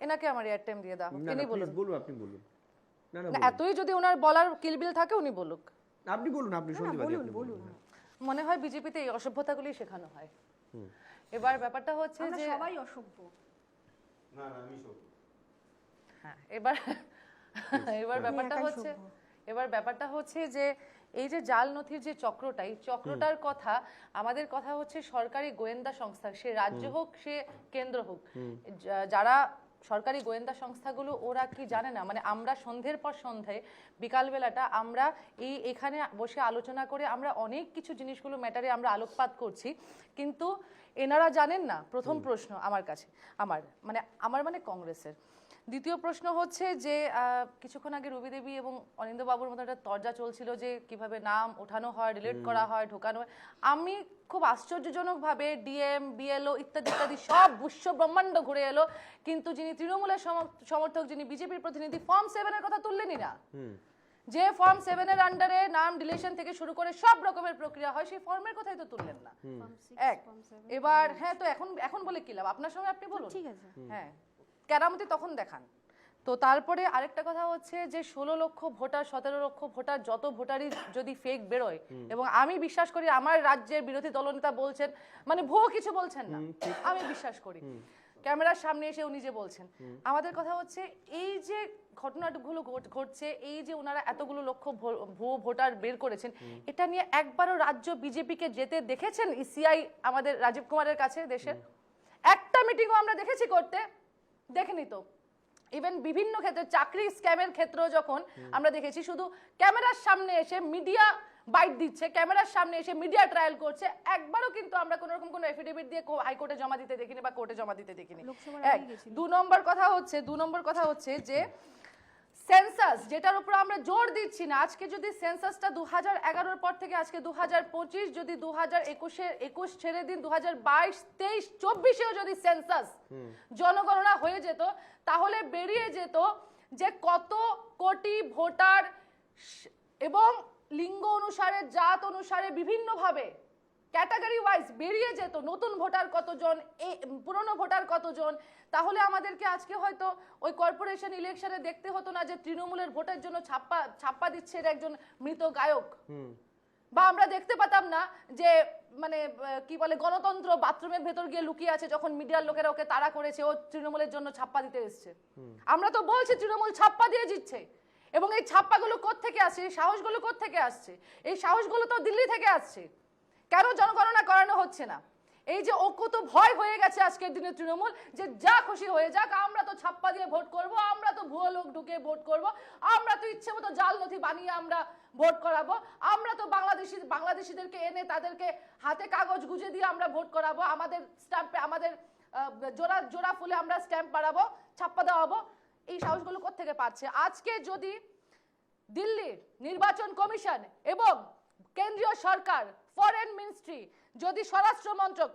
এনাকে আমার এয়ার টাইম দিয়ে দাও, তিনি বলুন। বলুন, আপনি বলুন। না না, না, এতই যদি ওনার বলার কিলবিল থাকে উনি বলুক। আপনি বলুন, আপনি সন্দীপবাদী, আপনি বলুন। মনে হয় বিজেপিতে এই অসভ্যতাগুলি শেখানো হয়। এবার ব্যাপারটা হচ্ছে যে সবাই অসভ্য। হ্যাঁ, এবার ব্যাপারটা হচ্ছে যে এই যে জাল নথির যে চক্রটা, এই চক্রটার কথা, আমাদের কথা হচ্ছে সরকারি গোয়েন্দা সংস্থা, সে রাজ্য হোক সে কেন্দ্র হোক, যারা সরকারি গোয়েন্দা সংস্থাগুলো, ওরা কি জানে না, মানে আমরা সন্ধ্যের পর সন্ধ্যায় বিকালবেলাটা আমরা এখানে বসে আলোচনা করে আমরা অনেক কিছু জিনিসগুলো ম্যাটারে আমরা আলোকপাত করছি, কিন্তু এনারা জানেন না। প্রথম প্রশ্ন আমার কাছে, আমার মানে কংগ্রেসের। দ্বিতীয় প্রশ্ন হচ্ছে যে কিছুক্ষণ আগে রবি দেবী এবং অনিন্দ্য বাবুর মতো একটা তরজা চলছিল যে কিভাবে নাম ওঠানো হয়, ডিলিট করা হয়, ঢোকানো হয়। আমি খুব আশ্চর্যজনকভাবে ডিএম, বিএলও ইত্যাদি ইত্যাদি সব বিশ্ব ব্রহ্মাণ্ড ঘুরে এলো, কিন্তু যিনি তৃণমূলের সমর্থক, যিনি বিজেপির প্রতিনিধি, ফর্ম 7-এর কথা তুললেনই না। যে ফর্ম 7-এর আন্ডারে নাম ডিলিশন থেকে শুরু করে সব রকমের প্রক্রিয়া হয়, সেই ফর্মের কথাই তো তুললেন না। এবার হ্যাঁ, তো এখন বলে কি লাভ, আপনার সময় আপনি বলুন। ঠিক আছে, হ্যাঁ, কেরামতি তখন দেখান। তো তারপরে আরেকটা কথা হচ্ছে যে 16 লক্ষ ভোটার, 17 লক্ষ ভোটার, যত ভোটারই যদি ফেক বেরোয়, এবং আমি বিশ্বাস করি আমার রাজ্যের বিরোধী দলনেতা বলছেন, মানে ভুয়ো কিছু বলছেন না, আমি বিশ্বাস করি, ক্যামেরার সামনে এসে উনি যে বলছেন, আমাদের কথা হচ্ছে এই যে ঘটনাগুলো ঘটছে, এই যে ওনারা এতগুলো লক্ষ ভুয়ো ভোটার বের করেছেন, এটা নিয়ে একবারও রাজ্য বিজেপিকে যেতে দেখেছেন ইসিআই আমাদের রাজীব কুমারের কাছে? দেশের একটা মিটিংও আমরা দেখেছি করতে? দেখেনি তো। ইভেন বিভিন্ন ক্ষেত্রে, চাকরি স্ক্যামের ক্ষেত্রেও যখন আমরা দেখেছি, শুধু ক্যামেরার সামনে এসে মিডিয়া বাইট দিচ্ছে, ক্যামেরার সামনে এসে মিডিয়া ট্রায়াল করছে, একবারও কিন্তু আমরা কোনো রকম কোনো এফিডেভিট দিয়ে হাইকোর্টে জমা দিতে দেখিনি বা কোর্টে জমা দিতে দেখিনি। দু নম্বর কথা হচ্ছে যে সেন্সাস, যেটার উপর আমরা জোর দিচ্ছি না, আজকে যদি সেন্সাসটা 2011-র পর থেকে আজকে 2025, যদি 2021 ছেড়ে দিন, 2022, 23, 24-এও যদি সেন্সাস জনগণনা হয়ে যেত, তাহলে বেরিয়ে যেত যে কত কোটি ভোটার, এবং লিঙ্গ অনুসারে, জাত অনুসারে, বিভিন্নভাবে ক্যাটাগরি ওয়াইজ বেরিয়ে যেত নতুন ভোটার কতজন, পুরনো ভোটার কতজন। তাহলে আমাদেরকে আজকে হয়তো ওই কর্পোরেশন ইলেকশনে দেখতে হতো না যে তৃণমূলের ভোটের জন্য ছাপ্পা দিচ্ছে একজন মৃত গায়ক, বা আমরা দেখতে পেতাম না যে মানে কি বলে গণতন্ত্র বাথরুমের ভেতর গিয়ে লুকিয়ে আছে, যখন মিডিয়ার লোকেরা ওকে তাড়া করেছে, ও তৃণমূলের জন্য ছাপ্পা দিতে এসছে। আমরা তো বলছি তৃণমূল ছাপ্পা দিয়ে জিতছে, এবং এই ছাপ্পাগুলো কোত্থেকে আসছে, এই সাহসগুলো কোত্থেকে আসছে? এই সাহসগুলো তো দিল্লি থেকে আসছে। কেন জনগণনা করানো হচ্ছে না? এই যে কত ভয় হয়ে গেছে আজকের দিনে তৃণমূল, যে যা খুশি হয়ে যাক, আমরা তো ছাপ্পা দিয়ে ভোট করব, আমরা তো ভুয়ো লোক ঢুকে ভোট করব, আমরা তো ইচ্ছে মতো জাল নথি বানিয়ে আমরা ভোট করাবো, আমরা তো বাংলাদেশিদেরকে এনে তাদেরকে হাতে কাগজ গুজে দিয়ে আমরা ভোট করাবো, আমাদের স্ট্যাম্পে, আমাদের জোড়া ফুলে আমরা স্ট্যাম্প বাড়াবো, ছাপ্পা দেওয়াবো। এই সাহসগুলো কোত্থেকে পাচ্ছে? আজকে যদি দিল্লির নির্বাচন কমিশন এবং কেন্দ্রীয় সরকার, ফরেন মিনিস্ট্রি, যদি স্বরাষ্ট্র মন্ত্রক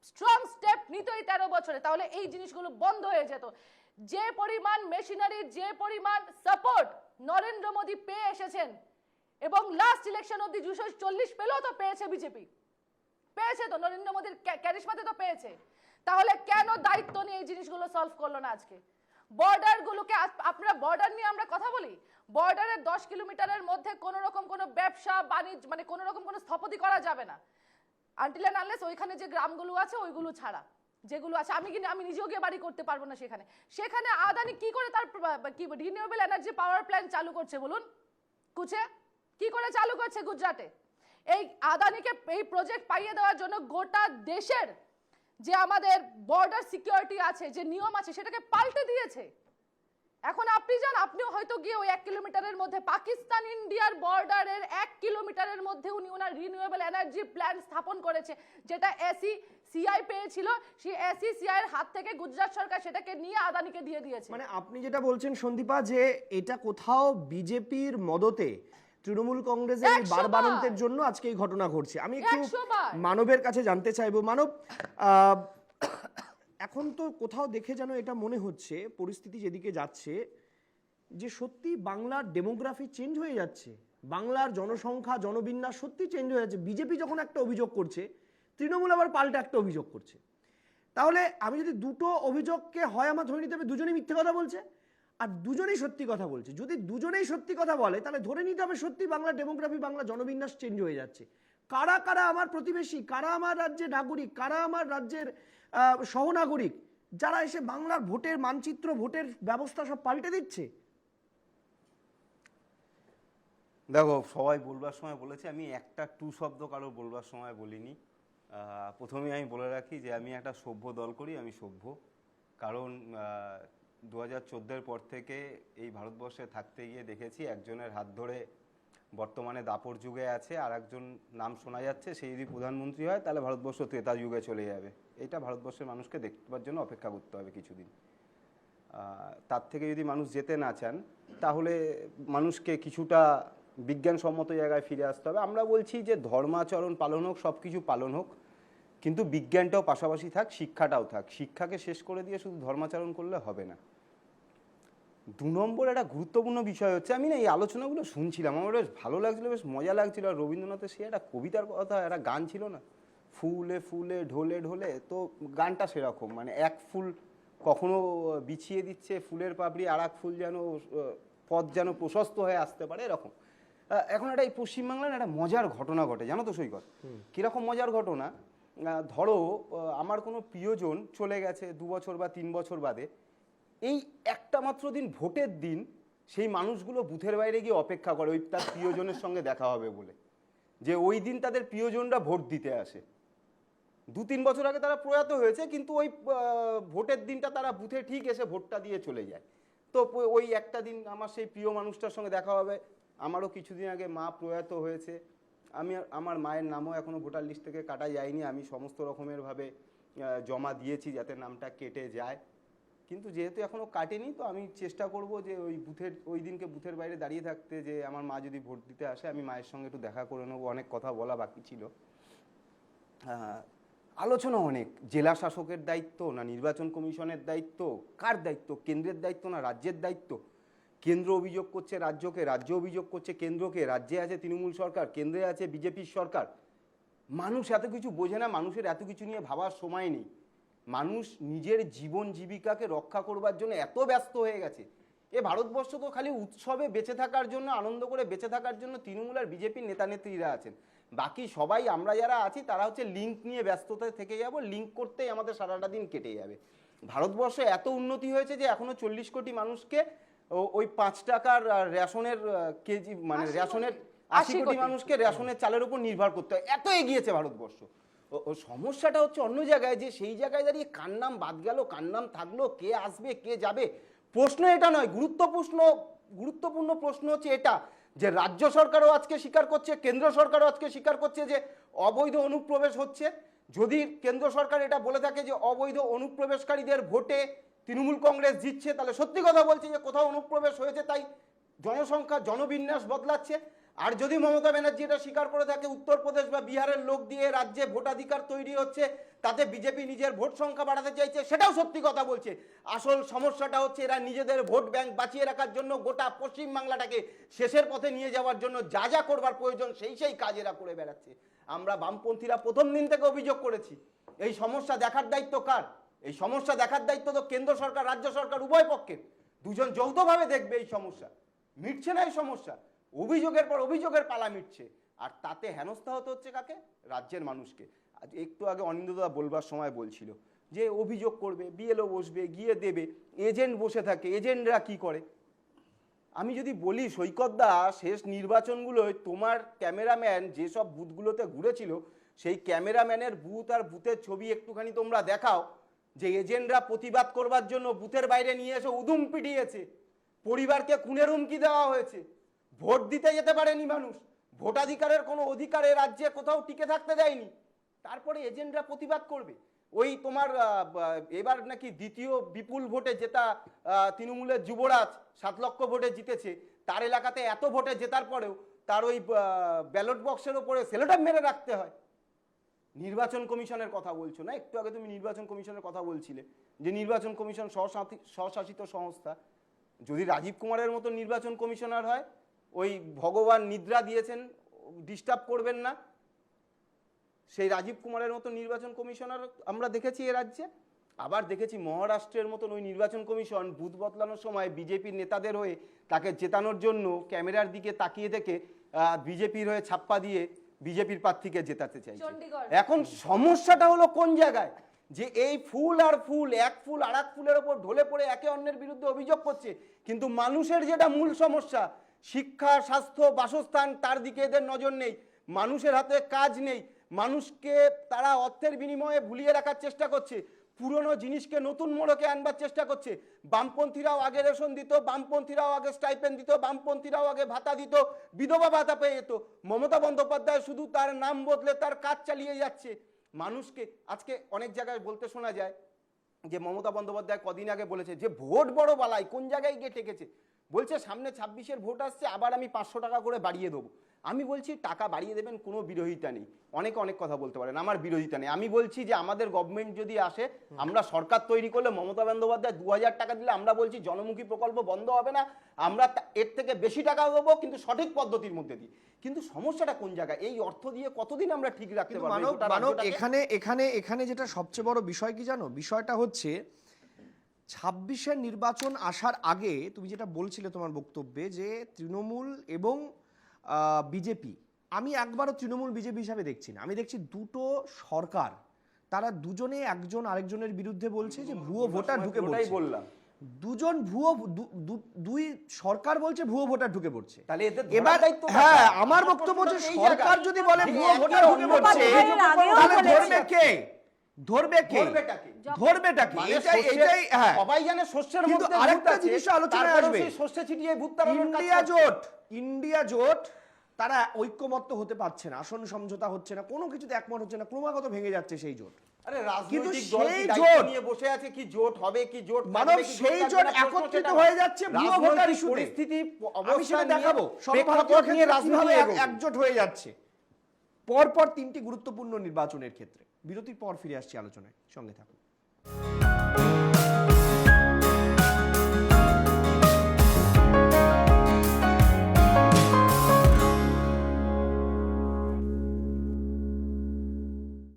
স্ট্রং স্টেপ নিত এই 13 বছরে, তাহলে এই জিনিসগুলো বন্ধ হয়ে যেত। যে পরিমাণ মেশিনারি, যে পরিমাণ সাপোর্ট নরেন্দ্র মোদী পেয়ে এসেছেন, এবং লাস্ট ইলেকশন অব্দি 240 পেলেও তো পেয়েছে বিজেপি, পেয়েছে তো, নরেন্দ্র মোদীর ক্যারিশমাতে তো পেয়েছে। তাহলে কেন দায়িত্ব নিয়ে এই জিনিসগুলো সলভ করলো না? আজকে বর্ডার গুলোকে, আপনারা বর্ডার নিয়ে আমরা কথা বলি, বর্ডারের 10 কিলোমিটারের মধ্যে কোনো রকম কোনো ব্যবসা বাণিজ্য, মানে কোনো রকম কোনো স্থপতি করা যাবে না, আনটিল এন্ড আনলেস ওইখানে যে গ্রামগুলো আছে ওইগুলো ছাড়া। যেগুলো আছে, আমি নিজেও গিয়ে বাড়ি করতে পারবো না সেখানে। সেখানে আদানি কি করে তার কি রিনিউয়েবল এনার্জি পাওয়ার প্ল্যান্ট চালু করছে বলুন? কুচে কি করে চালু করছে গুজরাটে? এই আদানিকে এই প্রজেক্ট পাইয়ে দেওয়ার জন্য গোটা দেশের যে আমাদের বর্ডার সিকিউরিটি আছে, যে নিয়ম আছে, সেটাকে পাল্টে দিয়েছে। এখন আপনি যান, আপনিও হয়তো গিয়ে ওই 1 কিলোমিটারের মধ্যে পাকিস্তান ইন্ডিয়ার বর্ডারের 1 কিলোমিটারের মধ্যে উনি ওনার রিনিউয়েবল এনার্জি প্ল্যান্ট স্থাপন করেছে, যেটা SECI পেয়েছিল। সেই SECI এর হাত থেকে গুজরাট সরকার সেটাকে নিয়ে আদানিকে দিয়ে দিয়েছে। মানে আপনি যেটা বলছেন সন্দীপা, যে এটা কোথাও বিজেপির মদতে তৃণমূল কংগ্রেসের এই 100 বারবারন্তের জন্য আজকে এই ঘটনা ঘটছে। আমি একটু 100 বার। মানবের কাছে জানতে চাইবো। মানব, এখন তো কোথাও দেখে যেন এটা মনে হচ্ছে পরিস্থিতি যেদিকে যাচ্ছে, যে সত্যি বাংলার ডেমোগ্রাফি চেঞ্জ হয়ে যাচ্ছে, বাংলার জনসংখ্যা জনবিন্যাস সত্যি চেঞ্জ হয়ে যাচ্ছে। বিজেপি যখন একটা অভিযোগ করছে, তৃণমূল আবার পাল্টা একটা অভিযোগ করছে। তাহলে আমি যদি দুটো অভিযোগকে হয় আমার ধরে নিতে হবে দুজনেই মিথ্যে কথা বলছে, আর দুজনেই সত্যি কথা বলছে। যদি দুজনেই সত্যি কথা বলে তাহলে ধরে নিতে হবে সত্যি বাংলার ডেমোগ্রাফি, বাংলা জনবিন্যাস চেঞ্জ হয়ে যাচ্ছে। কারা কারা আমার প্রতিবেশী, কারা আমার রাজ্যের নাগরিক, কারা আমার রাজ্যের সহনাগরিক, যারা এসে বাংলার ভোটের মানচিত্র, ভোটের ব্যবস্থা সব পাল্টে দিচ্ছে। দেখো, সবাই বলবার সময় বলেছে, আমি একটা টু শব্দ কারো বলবার সময় বলিনি। প্রথমে আমি বলে রাখি যে আমি একটা সভ্য দল করি, আমি সভ্য। কারণ 2014-এর পর থেকে এই ভারতবর্ষে থাকতে গিয়ে দেখেছি একজনের হাত ধরে বর্তমানে দাপর যুগে আছে, আর একজন নাম শোনা যাচ্ছে, সেই যদি প্রধানমন্ত্রী হয় তাহলে ভারতবর্ষ ত্রেতা যুগে চলে যাবে। এটা ভারতবর্ষের মানুষকে দেখবার জন্য অপেক্ষা করতে হবে কিছুদিন। তার থেকে যদি মানুষ যেতে না চান তাহলে মানুষকে কিছুটা বিজ্ঞানসম্মত জায়গায় ফিরে আসতে হবে। আমরা বলছি যে ধর্মাচরণ পালন হোক, সব কিছু পালন হোক, কিন্তু বিজ্ঞানটাও পাশাপাশি থাক, শিক্ষাটাও থাক। শিক্ষাকে শেষ করে দিয়ে শুধু ধর্মাচরণ করলে হবে না। 2 নম্বর একটা গুরুত্বপূর্ণ বিষয় হচ্ছে, আমি না এই আলোচনাগুলো শুনছিলাম, আমার বেশ ভালো লাগছিল, বেশ মজা লাগছিল। আর রবীন্দ্রনাথের সে একটা কবিতার কথা, একটা গান ছিল না, ফুলে ফুলে ঢোলে ঢোলে, তো গানটা সেরকম। মানে এক ফুল কখনো বিছিয়ে দিচ্ছে ফুলের পাপড়ি, আর এক ফুল যেন পথ যেন প্রশস্ত হয়ে আসতে পারে, এরকম। এখন একটা এই পশ্চিমবাংলার একটা মজার ঘটনা ঘটে, জানো তো সৈকত? কীরকম মজার ঘটনা? ধরো আমার কোনো প্রিয়জন চলে গেছে 2 বছর বা 3 বছর বাদে, এই একটা মাত্র দিন ভোটের দিন সেই মানুষগুলো বুথের বাইরে গিয়ে অপেক্ষা করে ওই তার প্রিয়জনের সঙ্গে দেখা হবে বলে, যে ওই দিন তাদের প্রিয়জনরা ভোট দিতে আসে। 2-3 বছর আগে তারা প্রয়াত হয়েছে, কিন্তু ওই ভোটের দিনটা তারা বুথে ঠিক এসে ভোটটা দিয়ে চলে যায়। তো ওই একটা দিন আমার সেই প্রিয় মানুষটার সঙ্গে দেখা হবে। আমারও কিছুদিন আগে মা প্রয়াত হয়েছে, আমার মায়ের নামও এখনও ভোটার লিস্ট থেকে কাটা যায়নি। আমি সমস্ত রকমেরভাবে জমা দিয়েছি যাতে নামটা কেটে যায়, কিন্তু যেহেতু এখনও কাটেনি, তো আমি চেষ্টা করব যে ওই দিনকে বুথের বাইরে দাঁড়িয়ে থাকতে, যে আমার মা যদি ভোট দিতে আসে আমি মায়ের সঙ্গে একটু দেখা করে নেবো। অনেক কথা বলা বাকি ছিল, আলোচনা অনেক। জেলা শাসকের দায়িত্ব না নির্বাচন কমিশনের দায়িত্ব, কার দায়িত্ব? কেন্দ্রের দায়িত্ব না রাজ্যের দায়িত্ব? কেন্দ্র অভিযোগ করছে রাজ্যকে, রাজ্য অভিযোগ করছে কেন্দ্রকে, রাজ্যে আছে তৃণমূল সরকার, কেন্দ্রে আছে বিজেপির সরকার। মানুষ এত কিছু বোঝে না, মানুষের এত কিছু নিয়ে ভাবার সময় নেই। মানুষ নিজের জীবন জীবিকাকে রক্ষা করবার জন্য এত ব্যস্ত হয়ে গেছে। এ ভারতবর্ষ তো খালি উৎসবে বেঁচে থাকার জন্য, আনন্দ করে বেঁচে থাকার জন্য তৃণমূল আর বিজেপির নেতা নেত্রীরা আছেন। বাকি সবাই আমরা যারা আছি তারা হচ্ছে লিঙ্ক নিয়ে ব্যস্ততা থেকে যাব, লিঙ্ক করতেই আমাদের সারাটা দিন কেটে যাবে। ভারতবর্ষে এত উন্নতি হয়েছে যে এখনো 40 কোটি মানুষকে ওই 5 টাকার রেশনের কেজি, মানে রেশনের 80 কোটি মানুষকে রেশনের চালের উপর নির্ভর করতে হয়। এত এগিয়েছে ভারতবর্ষ। ও সমস্যাটা হচ্ছে অন্য জায়গায়, যে সেই জায়গায় দাঁড়িয়ে কার নাম বাদ গেল, কার নাম থাকলো, কে আসবে কে যাবে, প্রশ্ন এটা নয়। গুরুত্বপূর্ণ প্রশ্ন হচ্ছে এটা, যে রাজ্য সরকারও আজকে স্বীকার করছে, কেন্দ্র সরকারও আজকে স্বীকার করছে যে অবৈধ অনুপ্রবেশ হচ্ছে। যদি কেন্দ্র সরকার এটা বলে থাকে যে অবৈধ অনুপ্রবেশকারীদের ভোটে তৃণমূল কংগ্রেস জিতছে, তাহলে সত্যি কথা বলছে যে কোথাও অনুপ্রবেশ হয়েছে, তাই জনসংখ্যা জনবিন্যাস বদলাচ্ছে। আর যদি মমতা ব্যানার্জি এটা স্বীকার করে থাকে উত্তরপ্রদেশ বা বিহারের লোক দিয়ে রাজ্যে ভোটাধিকার তৈরি হচ্ছে, তাতে বিজেপি নিজের ভোট সংখ্যা বাড়াতে চাইছে, সেটাও সত্যি কথা বলছে। আসল সমস্যাটা হচ্ছে এরা নিজেদের ভোট ব্যাংক বাঁচিয়ে রাখার জন্য গোটা পশ্চিমবাংলাটাকে শেষের পথে নিয়ে যাওয়ার জন্য যা যা করবার প্রয়োজন সেই কাজ এরা করে বেড়াচ্ছে। আমরা বামপন্থীরা প্রথম দিন থেকে অভিযোগ করেছি, এই সমস্যা দেখার দায়িত্ব কার? এই সমস্যা দেখার দায়িত্ব তো কেন্দ্র সরকার রাজ্য সরকার উভয় পক্ষের, দুজন যৌথভাবে দেখবে এই সমস্যা। মিটছে না এই সমস্যা, অভিযোগের পর অভিযোগের পালা মিটছে, আর তাতে হেনস্থা হতে হচ্ছে কাকে? রাজ্যের মানুষকে। আজ একটু আগে অনিন্দদা বলবার সময় বলছিল, যে অভিযোগ করবে, বিএলও বসবে, গিয়ে দেবে, এজেন্ট বসে থাকে, এজেন্টরা কি করে? আমি যদি বলি সৈকতদা, শেষ নির্বাচনগুলোয় তোমার ক্যামেরাম্যান যেসব বুথগুলোতে ঘুরেছিল সেই ক্যামেরাম্যানের বুথ আর বুথের ছবি একটুখানি তোমরা দেখাও, যে এজেন্টরা প্রতিবাদ করবার জন্য বুথের বাইরে নিয়ে এসে উদুম পিটিয়েছে, পরিবারকে খুনের হুমকি দেওয়া হয়েছে, ভোট দিতে যেতে পারেনি মানুষ, ভোটাধিকারের কোনো অধিকারে রাজ্যে কোথাও টিকে থাকতে দেয়নি, তারপরে এজেন্টরা প্রতিবাদ করবে? ওই তোমার এবার নাকি দ্বিতীয় বিপুল ভোটে জেতা তৃণমূলের যুবরাজ 7 লক্ষ ভোটে জিতেছে, তার এলাকাতে এত ভোটে জেতার পরেও তার ওই ব্যালট বক্সের ওপরে সেলোটেপ মেরে রাখতে হয়। নির্বাচন কমিশনের কথা বলছো না? একটু আগে তুমি নির্বাচন কমিশনের কথা বলছিলে, যে নির্বাচন কমিশন স্বশাসিত সংস্থা। যদি রাজীব কুমারের মতো নির্বাচন কমিশনার হয়, ওই ভগবান নিদ্রা দিয়েছেন, ডিস্টার্ব করবেন না, সেই রাজীব কুমারের মতো নির্বাচন কমিশনার আমরা দেখেছি এ রাজ্যে। আবার দেখেছি মহারাষ্ট্রের মতন ওই নির্বাচন কমিশন বুথ বদলানোর সময় বিজেপির নেতাদের হয়ে তাকে জেতানোর জন্য ক্যামেরার দিকে তাকিয়ে থেকে বিজেপির হয়ে ছাপ্পা দিয়ে বিজেপির প্রার্থীকে জেতাতে চাইছে। এখন সমস্যাটা হলো কোন জায়গায়, যে এই ফুল আর ফুল, এক ফুল আর এক ফুলের ওপর ঢলে পড়ে একে অন্যের বিরুদ্ধে অভিযোগ করছে, কিন্তু মানুষের যেটা মূল সমস্যা, শিক্ষা, স্বাস্থ্য, বাসস্থান, তার দিকে এদের নজর নেই। মানুষের হাতে কাজ নেই, মানুষকে তারা অর্থের বিনিময়ে ভুলিয়ে রাখার চেষ্টা করছে, পুরনো জিনিসকে নতুন মোড়কে আনবার চেষ্টা করছে। বামপন্থীরাও আগে রেশন দিত, বামপন্থীরাও আগে স্টাইপেন্ড দিত, বামপন্থীরাও আগে ভাতা দিত, বিধবা ভাতা পেয়ে যেত। মমতা বন্দ্যোপাধ্যায় শুধু তার নাম বদলে তার কাজ চালিয়ে যাচ্ছে। মানুষকে আজকে অনেক জায়গায় বলতে শোনা যায় যে মমতা বন্দ্যোপাধ্যায় কদিন আগে বলেছে যে ভোট বড় বালাই, কোন জায়গায় গিয়ে ঠেকেছে, বলছে সামনে 26-এর ভোট আসছে, আবার আমি 500 টাকা করে বাড়িয়ে দেবো। আমি বলছি টাকা বাড়িয়ে দেবেন, কোনো বিরোধিতা নেই, অনেকে অনেক কথা বলতে পারেন, আমার বিরোধিতা নেই। আমি বলছি যে আমাদের গভর্নমেন্ট যদি আসে, আমরা সরকার তৈরি করলে মমতা বন্দ্যোপাধ্যায় 2000 টাকা দিলে আমরা বলছি জনমুখী প্রকল্প বন্ধ হবে না, আমরা এর থেকে বেশি টাকা দেবো, কিন্তু সঠিক পদ্ধতির মধ্যে দিই। কিন্তু সমস্যাটা কোন জায়গায়? এই অর্থ দিয়ে কতদিন আমরা ঠিক রাখতে পারবো? মানব এখানে যেটা সবচেয়ে বড় বিষয় কি জানো, বিষয়টা হচ্ছে 26-এর নির্বাচন আসার আগে তুমি যেটা বলছিলে তোমার বক্তব্যে, যে তৃণমূল এবং বিজেপি, আমি একবারও তৃণমূল বিজেপি হিসাবে দেখছি না, আমি দেখছি দুটো সরকার, তারা দুজনে একজন আরেকজনের বিরুদ্ধে বলছে যে ভুয়ো ভোটার ঢুকে পড়ছে। বললাম দুজন দুই সরকার বলছে ভুয়ো ভোটার ঢুকে পড়ছে। তাহলে এবার হ্যাঁ, আমার বক্তব্য হচ্ছে সরকার যদি বলে ভুয়ো ভোটার ঢুকে পড়ছে, তাহলে ধরবে কে? ধরবেটাকে এটাই হ্যাঁ, সবাই জানে শস্যের মধ্যে কিন্তু আরেকটা জিনিস আলোচনায় আসবে, শস্য ছিটিয়ে ভুট্টা ইন্ডিয়া জোট তারা ঐক্যমত্য হতে পারছে না, আসন সমঝোতা হচ্ছে না, কোনো কিছুতে একমত হচ্ছে না, ক্রমাগত ভেঙে যাচ্ছে সেই জোট। আরে কিন্তু রাজনৈতিক দল সেই কি জোট দায়িত্ব নিয়ে বসে আছে, কি জোট হবে, কি জোট মানব, সেই জোট একত্রিত হয়ে যাচ্ছে ভুয়ো ভোটার ইস্যুতে। পরিস্থিতি আমি সেটা দেখাবো, প্রেক্ষাপট নিয়ে রাজনীতি একজোট হয়ে যাচ্ছে পরপর 3টি গুরুত্বপূর্ণ নির্বাচনের ক্ষেত্রে। বিরতির পর ফিরে আসছি আলোচনায়, সঙ্গে থাকুন।